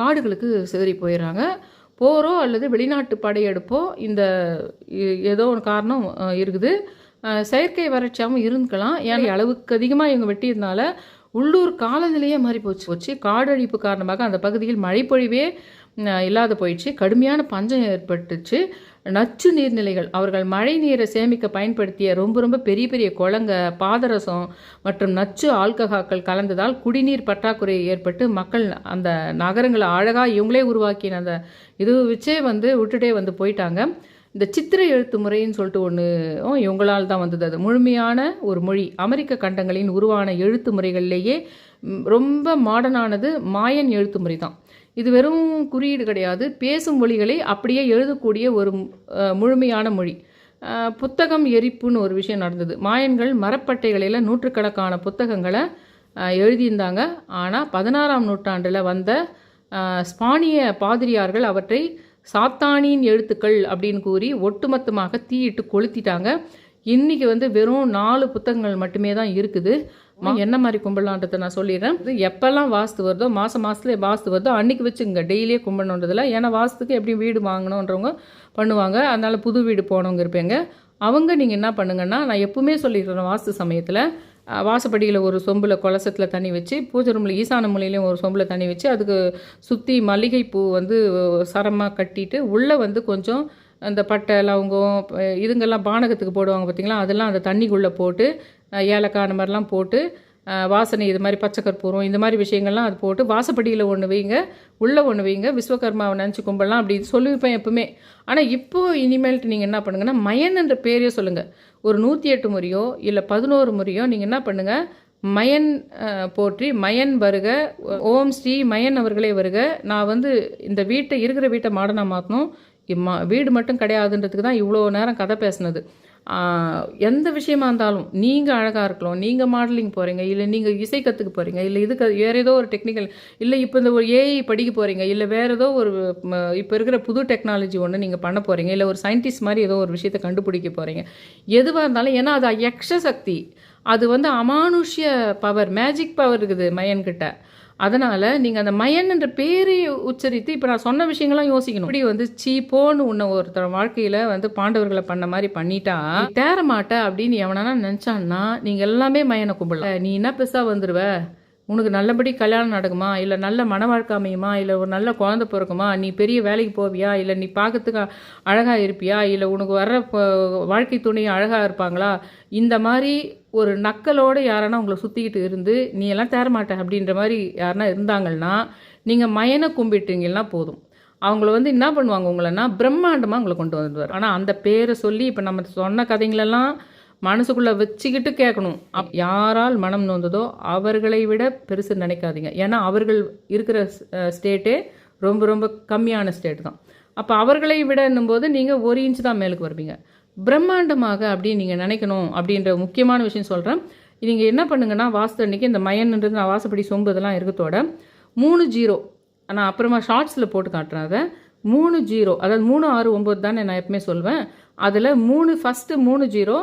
காடுகளுக்கு சிதறி போயிடுறாங்க. போரோ அல்லது வெளிநாட்டு படையெடுப்போ இந்த ஏதோ ஒரு காரணம் இருக்குது. செயற்கை வறட்சியாகவும் இருந்துக்கலாம். ஏன்னா அளவுக்கு அதிகமாக இவங்க வெட்டியிருந்தால உள்ளூர் காலநிலையே மாறி போச்சு. காடழிப்பு காரணமாக அந்த பகுதியில் மழைப்பொழிவே இல்லாத போயிடுச்சு. கடுமையான பஞ்சம் ஏற்பட்டுச்சு. நச்சு நீர்நிலைகள், அவர்கள் மழை நீரை சேமிக்க பயன்படுத்திய ரொம்ப பெரிய பெரிய குளங்க, பாதரசம் மற்றும் நச்சு ஆல்கஹாக்கள் கலந்ததால் குடிநீர் பற்றாக்குறை ஏற்பட்டு மக்கள் அந்த நகரங்களை அழகாக இவங்களே உருவாக்கின அந்த இது வச்சே விட்டுட்டே போயிட்டாங்க. இந்த சித்திர எழுத்து முறைன்னு சொல்லிட்டு ஒன்று இவங்களால் தான் வந்தது. அது முழுமையான ஒரு மொழி. அமெரிக்க கண்டங்களின் உருவான எழுத்து முறைகள்லேயே ரொம்ப மாடர்னானது மாயன் எழுத்து முறை தான். இது வெறும் குறியீடு கிடையாது, பேசும் மொழிகளை அப்படியே எழுதக்கூடிய ஒரு முழுமையான மொழி. புத்தகம் எரிப்புன்னு ஒரு விஷயம் நடந்தது. மாயன்கள் மரப்பட்டைகளில் நூற்றுக்கணக்கான புத்தகங்களை எழுதியிருந்தாங்க. ஆனால் 16ஆம் நூற்றாண்டில் வந்த ஸ்பானிய பாதிரியார்கள் அவற்றை சாத்தானின் எழுத்துக்கள் அப்படின்னு கூறி ஒட்டுமொத்தமாக தீயிட்டு கொளுத்திட்டாங்க. இன்றைக்கி வெறும் 4 புத்தகங்கள் மட்டுமே தான் இருக்குது. என்ன மாதிரி கும்பிடலான்றதை நான் சொல்லிடுறேன். எப்போல்லாம் வாஸ்து வருதோ, மாதத்துல வாஸ்து வருதோ அன்றைக்கி வச்சுங்க, டெய்லியே கும்பிடணுன்றதில்ல. ஏன்னா வாஸ்துக்கு எப்படியும் வீடு வாங்கணுன்றவங்க பண்ணுவாங்க. அதனால் புது வீடு போனவங்க இருப்பீங்க. அவங்க நீங்கள் என்ன பண்ணுங்கன்னா, நான் எப்பவுமே சொல்லிடுறேன், வாஸ்து சமயத்தில் வாசப்படியில் ஒரு சொம்பில் குலசத்தில் தண்ணி வச்சு, பூஜை ரூமில் ஈசான மூலையிலையும் ஒரு சொம்பில் தண்ணி வச்சு, அதுக்கு சுற்றி மல்லிகைப்பூ சரமாக கட்டிட்டு உள்ளே கொஞ்சம் அந்த பட்டை லவங்கம் இதுங்கெல்லாம் பானகத்துக்கு போடுவாங்க பார்த்தீங்களா, அதெல்லாம் அந்த தண்ணிக்குள்ளே போட்டு ஏலக்காய் அந்த மாதிரிலாம் போட்டு வாசனை இது மாதிரி பச்சை கற்பூரம் இந்த மாதிரி விஷயங்கள்லாம் அது போட்டு வாசப்படியில் ஒன்று வைங்க, உள்ளே ஒன்று வைங்க, விஸ்வகர்மாவை நினச்சி கும்பிடலாம் அப்படி சொல்லியிருப்பேன் எப்பவுமே. ஆனால் இப்போது இனிமேல்ட்டு நீங்கள் என்ன பண்ணுங்கன்னா, மயன் என்ற பேரையே சொல்லுங்கள். ஒரு 108 முறையோ இல்லை 11 முறையோ நீங்கள் என்ன பண்ணுங்கள், மயன் போற்றி மயன் வருக, ஓம் ஸ்ரீ மயன் அவர்களே வருக. நான் இந்த இருக்கிற வீட்டை மாடனாக மாற்றணும், வீடு மட்டும் கிடையாதுன்றதுக்கு தான் இவ்வளோ நேரம் கதை பேசுனது. எந்த விஷயமா இருந்தாலும் நீங்கள் அழகாக இருக்கலாம், நீங்கள் மாடலிங் போகிறீங்க, இல்லை நீங்கள் இசை கற்றுக்க போகிறீங்க, இல்லை இதுக்கு வேறு ஏதோ ஒரு டெக்னிக்கல், இல்லை இப்போ இந்த ஒரு ஏஐ படிக்க போகிறீங்க, இல்லை வேறு ஏதோ ஒரு இப்போ இருக்கிற புது டெக்னாலஜி ஒன்று நீங்கள் பண்ண போகிறீங்க, இல்லை ஒரு சயின்டிஸ்ட் மாதிரி ஏதோ ஒரு விஷயத்தை கண்டுபிடிக்க போகிறீங்க, எதுவாக இருந்தாலும். ஏன்னா அது யக்ஷ சக்தி, அது அமானுஷ்ய பவர், மேஜிக் பவர் இருக்குது மயன்கிட்ட. அதனால் நீங்கள் அந்த மயன் என்ற பேரை உச்சரித்து இப்போ நான் சொன்ன விஷயங்கள்லாம் யோசிக்கணும். இப்படி சீப்போன்னு உன்னை ஒருத்தர் வாழ்க்கையில் பாண்டவர்களை பண்ண மாதிரி பண்ணிட்டா தேரமாட்ட அப்படின்னு எவனா நினச்சான்னா நீங்கள் எல்லாமே மயனை கும்பிடல. நீ என்ன பெருசாக வந்துடுவ, உனக்கு நல்லபடி கல்யாணம் நடக்குமா, இல்லை நல்ல மன வாழ்க்கை அமையுமா, இல்லை ஒரு நல்ல குழந்தை பிறக்குமா, நீ பெரிய வேலைக்கு போவியா, இல்லை நீ பார்க்கறதுக்கு அழகாக இருப்பியா, இல்லை உனக்கு வர்ற வாழ்க்கை துணை அழகாக இருப்பாங்களா, இந்த மாதிரி ஒரு நக்கலோடு யாரானா உங்களை சுற்றிக்கிட்டு இருந்து நீ எல்லாம் தேரமாட்ட அப்படின்ற மாதிரி யாருனா இருந்தாங்கன்னா நீங்கள் மயனை கும்பிட்டீங்கன்னா போதும். அவங்கள என்ன பண்ணுவாங்க, உங்களன்னா பிரம்மாண்டமாக உங்களை கொண்டு வந்துடுவார். ஆனால் அந்த பேரை சொல்லி இப்போ நம்ம சொன்ன கதைங்களெல்லாம் மனசுக்குள்ளே வச்சுக்கிட்டு கேட்கணும். யாரால் மனம் நோந்ததோ அவர்களை விட பெருசு நினைக்காதீங்க. ஏன்னா அவர்கள் இருக்கிற ஸ்டேட்டே ரொம்ப கம்மியான ஸ்டேட் தான். அப்போ அவர்களை விட என்னும்போது நீங்கள் 1 இன்ச்சு தான் மேலுக்கு வருவீங்க. பிரம்மாண்டமாக அப்படின்னு நீங்கள் நினைக்கணும் அப்படின்ற முக்கியமான விஷயம் சொல்கிறேன். நீங்கள் என்ன பண்ணுங்கன்னா, வாஸ்து அன்றைக்கி இந்த மயன்ன்றது நான் வாசப்படி சொம்பு இதெல்லாம் இருக்கத்தோட 3-0 நான் அப்புறமா ஷார்ட்ஸில் போட்டு காட்டுறேன். அதை 3-0 அதாவது 3-6-9 தானே நான் எப்பவுமே சொல்வேன். அதில் ஃபஸ்ட்டு 3-0,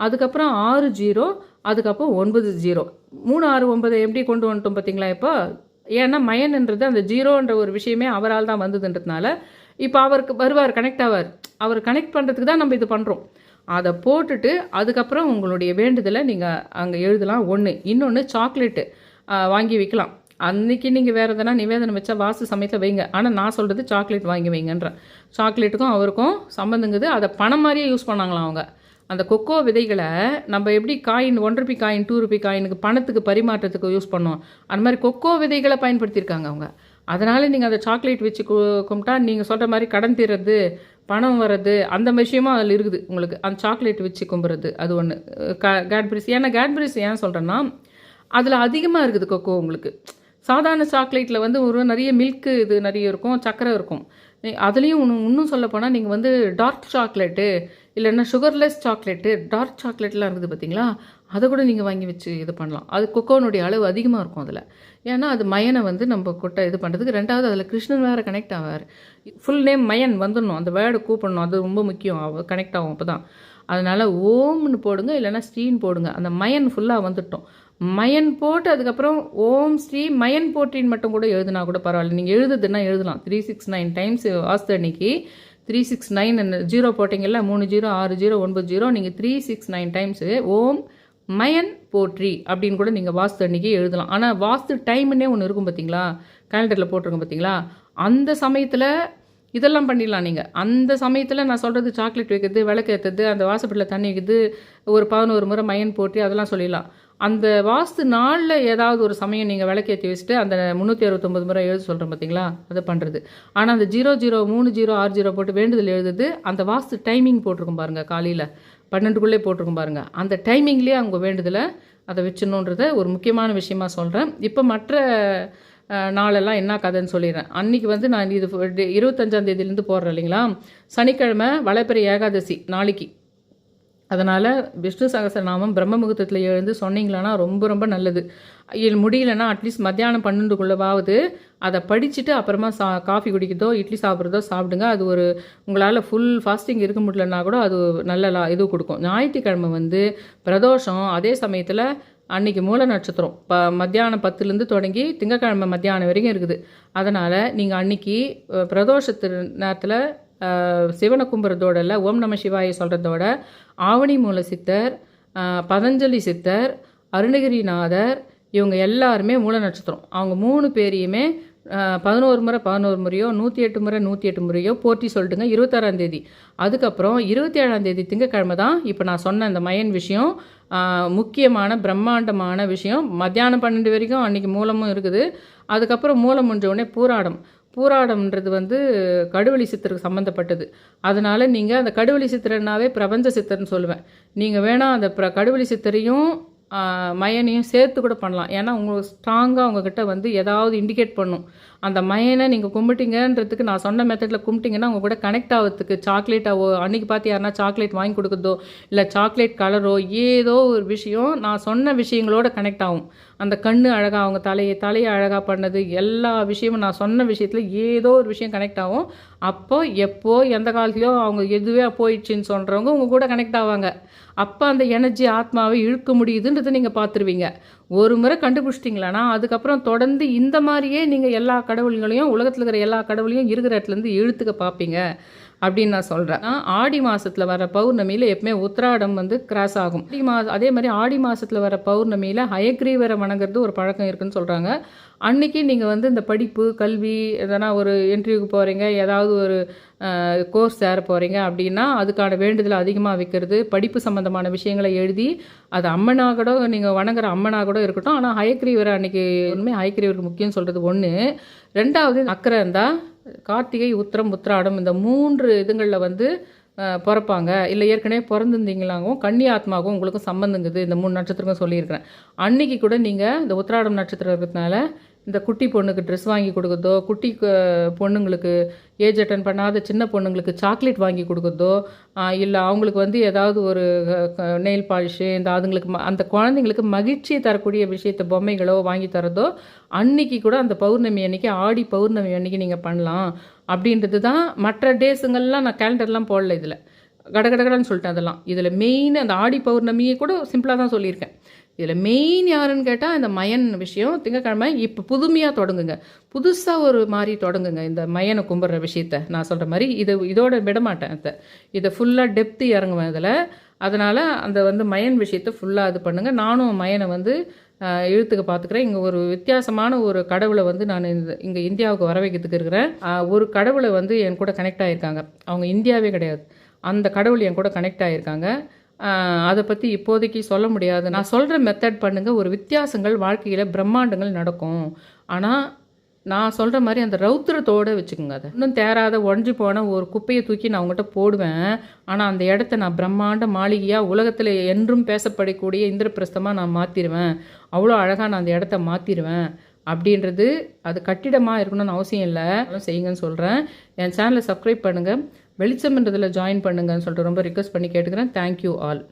அதுக்கப்புறம் 6-0, அதுக்கப்புறம் 9-0. 3-6-9 எப்படி கொண்டு வந்துட்டோம் பார்த்தீங்களா இப்போ. ஏன்னா மயன்ன்றது அந்த 0ன்ற ஒரு விஷயமே அவரால் தான் வந்ததுன்றதுனால இப்போ அவருக்கு வருவார், கனெக்ட் ஆவார். அவர் கனெக்ட் பண்ணுறதுக்கு தான் நம்ம இது பண்ணுறோம். அதை போட்டுட்டு அதுக்கப்புறம் உங்களுடைய வேண்டுதலை நீங்கள் அங்கே எழுதலாம். இன்னொன்று சாக்லேட்டு வாங்கி வைக்கலாம். அன்றைக்கி நீங்கள் வேறு எதனா நிவேதனம் வச்சா வாஸ்து சமயத்தில் வைங்க. ஆனால் நான் சொல்கிறது சாக்லேட் வாங்கி வைங்கன்றேன். சாக்லேட்டுக்கும் அவருக்கும் சம்மந்தங்குது. அதை பணம் மாதிரியே யூஸ் பண்ணாங்களாம் அவங்க. அந்த கொக்கோ விதைகளை நம்ம எப்படி காயின் 1 ரூபி காயின் 2 ரூபி காயினுக்கு பணத்துக்கு பரிமாற்றத்துக்கு யூஸ் பண்ணோம், அந்த மாதிரி கொக்கோ விதைகளை பயன்படுத்தியிருக்காங்க அவங்க. அதனால் நீங்கள் அதை சாக்லேட் வச்சு கும்பிட்டா நீங்கள் சொல்கிற மாதிரி கடன் தீர்றது, பணம் வர்றது, அந்த விஷயமும் அதில் இருக்குது உங்களுக்கு. அந்த சாக்லேட் வச்சு கும்புறது அது ஒன்று. கேட்பரிஸ், ஏன்னா கேட்பரிஸ் ஏன் சொல்கிறேன்னா அதில் அதிகமாக இருக்குது கொக்கோ உங்களுக்கு. சாதாரண சாக்லேட்டில் ஒரு நிறைய மில்க்கு இது நிறைய இருக்கும், சக்கரை இருக்கும். அதுலேயும் இன்னும் சொல்லப்போனால் நீங்கள் வந்து டார்க் சாக்லேட்டு இல்லைன்னா சுகர்லெஸ் சாக்லேட்டு, டார்க் சாக்லேட்லாம் இருக்குது பார்த்தீங்களா, அதை கூட நீங்கள் வாங்கி வச்சு இது பண்ணலாம். அது கொக்கோனுடைய அளவு அதிகமாக இருக்கும் அதில். ஏன்னா அது மயனை வந்து நம்ம கொட்டை இது பண்ணுறதுக்கு. ரெண்டாவது அதில் கிருஷ்ணன் வேறு கனெக்ட் ஆவார். ஃபுல் நேம் மயன் வந்துடணும், அந்த வேர்டு கூப்பிடணும், அது ரொம்ப முக்கியம். கனெக்ட் ஆகும் அப்போ தான். அதனால் ஓம்னு போடுங்க, இல்லைன்னா ஸ்ரீன்னு போடுங்க. அந்த மயன் ஃபுல்லாக வந்துட்டோம். மயன் போட்டு அதுக்கப்புறம் ஓம் ஸ்ரீ மயன் போற்றின்னு மட்டும் கூட எழுதுனா கூட பரவாயில்ல. நீங்கள் எழுதுதுன்னா எழுதலாம். 369 டைம்ஸ் வாஸ்து அன்னைக்கு 369 0 போட்டிங்கல்ல, 3 0 6 0 9 0, நீங்கள் 369 டைம்ஸு ஓம் மயன் போற்றி அப்படின்னு கூட நீங்கள் வாஸ்து அன்னைக்கு எழுதலாம். ஆனால் வாஸ்து டைம்னே ஒன்று இருக்கும் பார்த்தீங்களா, கேலண்டரில் போட்டிருக்கோம் பார்த்தீங்களா, அந்த சமயத்தில் இதெல்லாம் பண்ணிடலாம். நீங்கள் அந்த சமயத்தில் நான் சொல்கிறது சாக்லேட் வைக்கிறது, விளக்கு ஏற்றுறது, அந்த வாசப்படியில் தண்ணி வைக்கிறது, ஒரு 11 முறை மயன் போற்றி அதெல்லாம் சொல்லிடலாம். அந்த வாஸ்து நாளில் ஏதாவது ஒரு சமயம் நீங்கள் விளக்கேற்றி வச்சுட்டு அந்த 369 முறை எழுத சொல்கிறோம் பார்த்தீங்களா, அதை பண்ணுறது. ஆனால் அந்த 00 3 0 6 0 போட்டு வேண்டுதல் எழுதுது, அந்த வாஸ்து டைமிங் போட்டிருக்கும் பாருங்கள், காலையில் 12க்குள்ளே போட்டிருக்கும் பாருங்கள், அந்த டைமிங்லேயே அவங்க வேண்டுதலை அதை வச்சிடணுன்றத ஒரு முக்கியமான விஷயமா சொல்கிறேன். இப்போ மற்ற நாளெல்லாம் என்ன கதைன்னு சொல்லிடுறேன். அன்றைக்கி வந்து நான் இது 25ஆம் தேதியிலேருந்து போடுறேன் இல்லைங்களா, சனிக்கிழமை வளர்பிறை ஏகாதசி நாளைக்கு. அதனால் விஷ்ணு சகஸ்ரநாமம் பிரம்ம முகூர்த்தத்தில் எழுந்து சொன்னீங்களான்னா ரொம்ப ரொம்ப நல்லது. முடியலன்னா அட்லீஸ்ட் மத்தியானம் 12க்குள்ளவாவது அதை படிச்சுட்டு அப்புறமா காஃபி குடிக்கிறதோ இட்லி சாப்பிட்றதோ சாப்பிடுங்க. அது ஒரு உங்களால் ஃபுல் ஃபாஸ்டிங் இருக்க முடியலன்னா கூட அது நல்ல இது கொடுக்கும். ஞாயிற்றுக்கிழமை வந்து பிரதோஷம், அதே சமயத்தில் அன்றைக்கி மூல நட்சத்திரம் மத்தியானம் 10லேருந்து தொடங்கி திங்கக்கிழமை மத்தியானம் வரைக்கும் இருக்குது. அதனால் நீங்கள் அன்றைக்கி பிரதோஷத்து நேரத்தில் சிவனை கும்புறதோட இல்லை, ஓம் நம சிவாயை சொல்கிறதோட ஆவணி மூல சித்தர், பதஞ்சலி சித்தர், அருணகிரிநாதர் இவங்க எல்லாருமே மூல நட்சத்திரம். அவங்க 3 பேரையுமே 11 முறை 11 முறையோ 108 முறை 108 முறையோ போற்றி சொல்லிட்டுங்க 26ஆம் தேதி. அதுக்கப்புறம் 27ஆம் தேதி திங்கக்கிழமை தான் இப்போ நான் சொன்ன இந்த மயன் விஷயம், முக்கியமான பிரம்மாண்டமான விஷயம். மத்தியானம் 12 வரைக்கும் அன்றைக்கி மூலமும் இருக்குது. அதுக்கப்புறம் மூலம் முடிஞ்ச உடனே பூராடம்ன்றது வந்து கடுவெளி சித்தருக்கு சம்மந்தப்பட்டது. அதனால் நீங்கள் அந்த கடுவெளி சித்திரனாவே பிரபஞ்ச சித்தர்னு சொல்லுவேன். நீங்கள் வேணால் அந்த கடுவெளி சித்தரையும் மயனையும் சேர்த்து கூட பண்ணலாம். ஏன்னா உங்களுக்கு ஸ்ட்ராங்காக அவங்கக்கிட்ட வந்து ஏதாவது இண்டிகேட் பண்ணும். அந்த மயனை நீங்கள் கும்பிட்டீங்கன்றதுக்கு நான் சொன்ன மெத்தடில் கும்பிட்டிங்கன்னா அவங்க கூட கனெக்ட் ஆகிறதுக்கு சாக்லேட்டாவோ, அன்றைக்கி பார்த்து யாருன்னா சாக்லேட் வாங்கி கொடுக்குறதோ இல்லை சாக்லேட் கலரோ ஏதோ ஒரு விஷயம் நான் சொன்ன விஷயங்களோட கனெக்ட் ஆகும். அந்த கண்ணு அழகாக, அவங்க தலையை அழகாக பண்ணது, எல்லா விஷயமும் நான் சொன்ன விஷயத்தில் ஏதோ ஒரு விஷயம் கனெக்ட் ஆகும். அப்போ எப்போ எந்த காலத்துலையோ அவங்க எதுவே போயிடுச்சின்னு சொல்கிறவங்க உங்கள் கூட கனெக்ட் ஆவாங்க. அப்போ அந்த எனர்ஜி ஆத்மாவை இழுக்க முடியுதுன்றதை நீங்கள் பார்த்துருவீங்க. ஒரு முறை கண்டுபிடிச்சிட்டிங்களான்னா அதுக்கப்புறம் தொடர்ந்து இந்த மாதிரியே நீங்கள் எல்லா கடவுள்களையும், உலகத்தில் இருக்கிற எல்லா கடவுளையும் இருக்கிற இடத்துலேருந்து இழுத்துக்க பார்ப்பீங்க அப்படின்னு நான் சொல்கிறேன். ஆடி மாதத்தில் வர பௌர்ணமியில் எப்பவுமே உத்திராடம் வந்து கிராஸ் ஆகும். அதே மாதிரி ஆடி மாதத்தில் வர பௌர்ணமியில் ஹயக்ரீவரை வணங்குறது ஒரு பழக்கம் இருக்குதுன்னு சொல்கிறாங்க. அன்றைக்கி நீங்கள் வந்து இந்த படிப்பு, கல்வி, எதனா ஒரு இன்டர்வியூக்கு போகிறீங்க, ஏதாவது ஒரு கோர்ஸ் சேர போகிறீங்க அப்படின்னா அதுக்கான வேண்டுதலை அதிகமாக வைக்கிறது, படிப்பு சம்மந்தமான விஷயங்களை எழுதி அது அம்மனாக கூட நீங்கள் வணங்குற அம்மனாக கூட இருக்கட்டும். ஆனால் ஹயக்ரீவரை அன்றைக்கி உண்மையாக ஹயக்ரீவருக்கு முக்கியம் சொல்கிறது ஒன்று. ரெண்டாவது அக்கறை இருந்தால் கார்த்திகை, உத்திரம், உத்திராடம் இந்த 3 இதுங்களில் வந்து பிறப்பாங்க. இல்லை ஏற்கனவே பிறந்திருந்தீங்களாகவும் கன்னி ஆத்மாவும் உங்களுக்கு சம்மந்தங்குது. இந்த 3 நட்சத்திரக்கும் சொல்லியிருக்கிறேன். அன்றைக்கி கூட நீங்கள் இந்த உத்திராடம் நட்சத்திரம் இருக்கிறதுனால இந்த குட்டி பொண்ணுக்கு ட்ரெஸ் வாங்கி கொடுக்குறதோ, குட்டி பொண்ணுங்களுக்கு ஏஜ் அட்டன் பண்ணாத சின்ன பொண்ணுங்களுக்கு சாக்லேட் வாங்கி கொடுக்குறதோ, இல்லை அவங்களுக்கு வந்து ஏதாவது ஒரு நெயில் பாலிஷு, இந்த அதுங்களுக்கு அந்த குழந்தைங்களுக்கு மகிழ்ச்சியை தரக்கூடிய விஷயத்தை பொம்மைகளோ வாங்கி தரதோ அன்றைக்கி கூட அந்த பௌர்ணமி அன்றைக்கி, ஆடி பௌர்ணமி அன்றைக்கி நீங்கள் பண்ணலாம் அப்படின்றது தான். மற்ற டேஸுங்கள்லாம் நான் கேலண்டர்லாம் போடல, இதில் கடகடகடன்னு சொல்லிட்டேன். அதெல்லாம் இதில் மெயின் அந்த ஆடி பௌர்ணமியை கூட சிம்பிளாக தான் சொல்லியிருக்கேன். இதில் மெயின் யாருன்னு கேட்டால் இந்த மயன் விஷயம். திங்கக்கிழமை இப்போ புதுமையாக தொடங்குங்க, புதுசாக ஒரு மாதிரி தொடங்குங்க இந்த மயனை கும்பிட்ற விஷயத்த. நான் சொல்கிற மாதிரி இதோட விடமாட்டேன். இதை ஃபுல்லாக டெப்த்து இறங்குவேன் இதில். அதனால் அந்த வந்து மயன் விஷயத்தை ஃபுல்லாக இது பண்ணுங்கள். நானும் மயனை வந்து இழுத்துக்க பார்த்துக்கிறேன். இங்கே ஒரு வித்தியாசமான ஒரு கடவுளை வந்து நான் இங்கே இந்தியாவுக்கு வர வைக்கிறதுக்கு இருக்கிறேன். ஒரு கடவுளை வந்து என் கூட கனெக்ட் ஆகியிருக்காங்க. அவங்க இந்தியாவே கிடையாது, அந்த கடவுள் என் கூட கனெக்ட் ஆகியிருக்காங்க. அதை பற்றி இப்போதைக்கு சொல்ல முடியாது. நான் சொல்கிற மெத்தட் பண்ணுங்கள், ஒரு வித்தியாசங்கள் வாழ்க்கையில் பிரம்மாண்டங்கள் நடக்கும். ஆனால் நான் சொல்கிற மாதிரி அந்த ரௌத்திரத்தோடு வச்சுக்கோங்க. அதை இன்னும் தேராத உடஞ்சி போன ஒரு குப்பையை தூக்கி நான் அவங்ககிட்ட போடுவேன். ஆனால் அந்த இடத்த நான் பிரம்மாண்ட மாளிகையாக உலகத்தில் என்றும் பேசப்படக்கூடிய இந்திரபிரஸ்தமாக நான் மாற்றிடுவேன். அவ்வளோ அழகாக நான் அந்த இடத்த மாற்றிடுவேன் அப்படின்றது அது கட்டிடமாக இருக்கணும்னு அவசியம் இல்லை, செய்யுங்கன்னு சொல்கிறேன். என் சேனலை சப்ஸ்கிரைப் பண்ணுங்கள், வெளிச்சம்ன்றதில் ஜாயின் பண்ணுங்கன்னு சொல்லிட்டு ரொம்ப ரிக்வெஸ்ட் பண்ணி கேட்டுக்கிறேன். Thank you all.